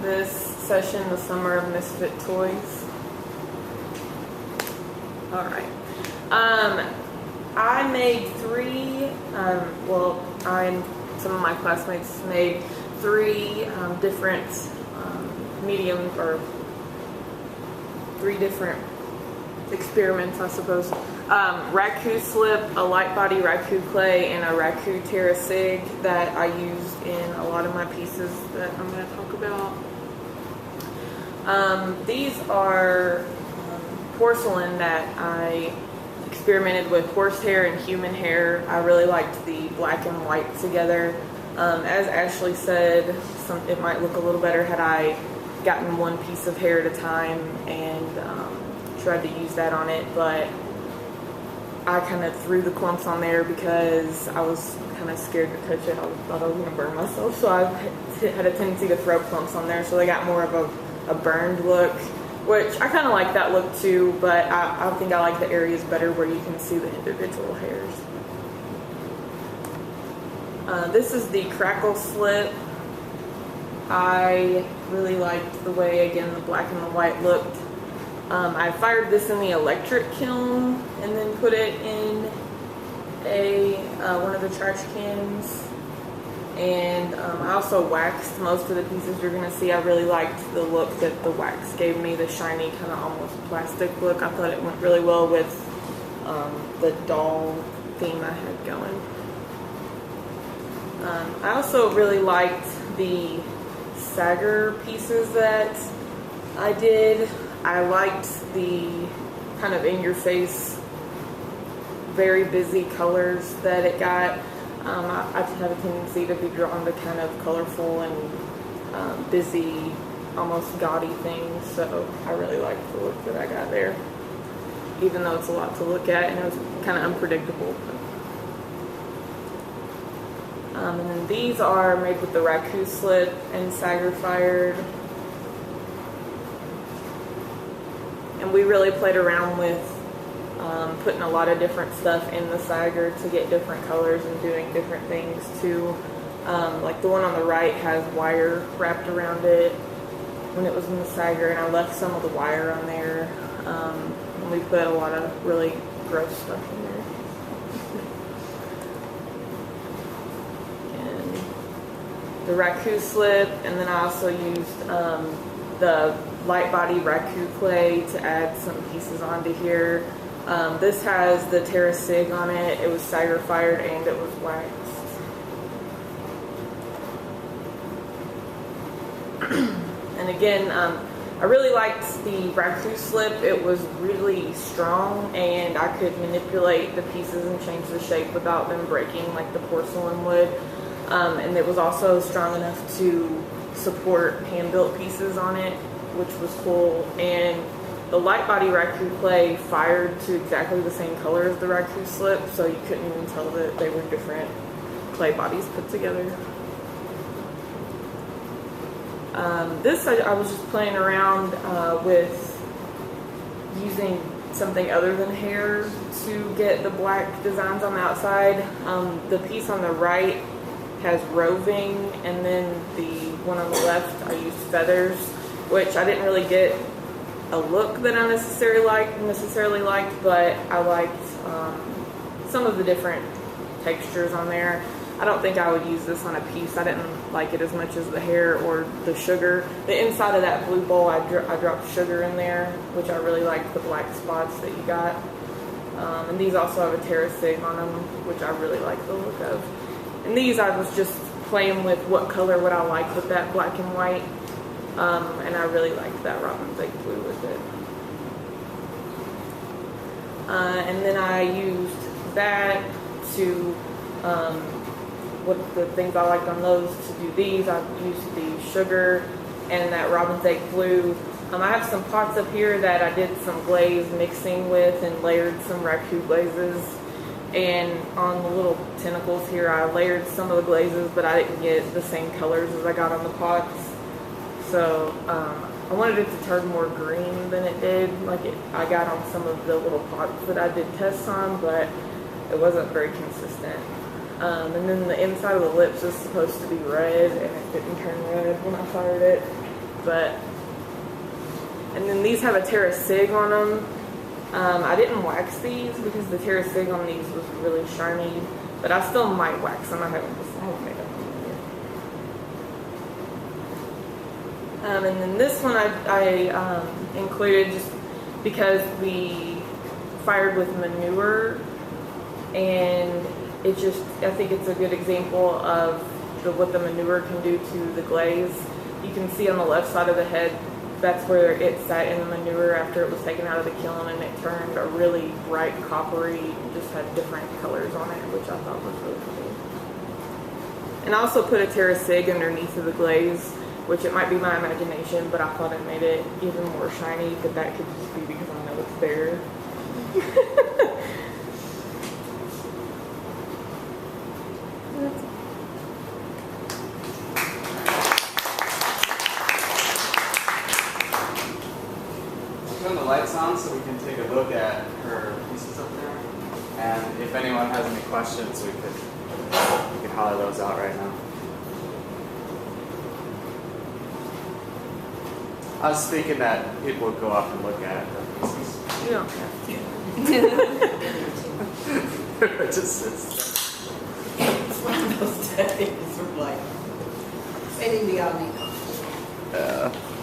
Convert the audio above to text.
this session, the Summer of Misfit Toys. Alright. I made three, some of my classmates made three different medium, or three different experiments, I suppose. Raku slip, a light body Raku clay, and a Raku Terra Sig that I used in a lot of my pieces that I'm going to talk about. These are porcelain that I experimented with horsehair and human hair. I really liked the black and white together. As Ashley said, it might look a little better had I gotten one piece of hair at a time and tried to use that on it, but I kind of threw the clumps on there because I was kind of scared to touch it. I thought I was going to burn myself, so I had a tendency to throw clumps on there, so they got more of a burned look, which I kind of like that look too, but I think I like the areas better where you can see the individual hairs. This is the crackle slip. I really liked the way, again, the black and the white looked. I fired this in the electric kiln and then put it in one of the trash cans. And I also waxed most of the pieces you're going to see. I really liked the look that the wax gave me, the shiny kind of almost plastic look. I thought it went really well with the doll theme I had going. I also really liked the sagger pieces that I did. I liked the kind of in-your-face, very busy colors that it got. I have a tendency to be drawn to kind of colorful and busy, almost gaudy things, so I really liked the look that I got there, even though it's a lot to look at and it was kind of unpredictable. And then these are made with the Raku slip and sagger fired. And we really played around with putting a lot of different stuff in the sagger to get different colors and doing different things too. Like the one on the right has wire wrapped around it when it was in the sagger, and I left some of the wire on there. And we put a lot of really gross stuff in there. The Raku slip, and then I also used the light body Raku clay to add some pieces onto here. This has the Terra Sig on it. It was sagger fired and it was waxed. And again, I really liked the Raku slip. It was really strong and I could manipulate the pieces and change the shape without them breaking like the porcelain would. And it was also strong enough to support hand-built pieces on it, which was cool. And the light body Raku clay fired to exactly the same color as the Raku slip, so you couldn't even tell that they were different clay bodies put together. This I was just playing around with using something other than hair to get the black designs on the outside. The piece on the right has roving, and then the one on the left I used feathers, which I didn't really get a look that I necessarily liked, but I liked some of the different textures on there. I don't think I would use this on a piece. I didn't like it as much as the hair or the sugar. The inside of that blue bowl, I dropped sugar in there, which I really liked the black spots that you got. And these also have a Terra Sig on them, which I really like the look of. And these I was just playing with what color would I like with that black and white. And I really liked that robin's egg blue with it. And then I used that to, what the things I liked on those to do these. I used the sugar and that robin's egg blue. I have some pots up here that I did some glaze mixing with and layered some Raku glazes. And on the little tentacles here, I layered some of the glazes, but I didn't get the same colors as I got on the pots. So I wanted it to turn more green than it did. I got on some of the little pots that I did tests on, but it wasn't very consistent. And then the inside of the lips is supposed to be red, and it didn't turn red when I fired it. but. And then these have a Terra Sig on them. I didn't wax these because the Terra Sig on these was really shiny, but I still might wax them. I haven't made them yet. And then this one I included just because we fired with manure, and I think it's a good example of what the manure can do to the glaze. You can see on the left side of the head, that's where it sat in the manure after it was taken out of the kiln, and it turned a really bright coppery, just had different colors on it, which I thought was really cool. And I also put a Terra Sig underneath of the glaze, which it might be my imagination, but I thought it made it even more shiny, but that could just be because I know it's there. Turn the lights on so we can take a look at her pieces up there. And if anyone has any questions, we could holler those out right now. I was thinking that people would go up and look at her pieces. You don't have to. It just sits It's one of those days where like, anything beyond me. there.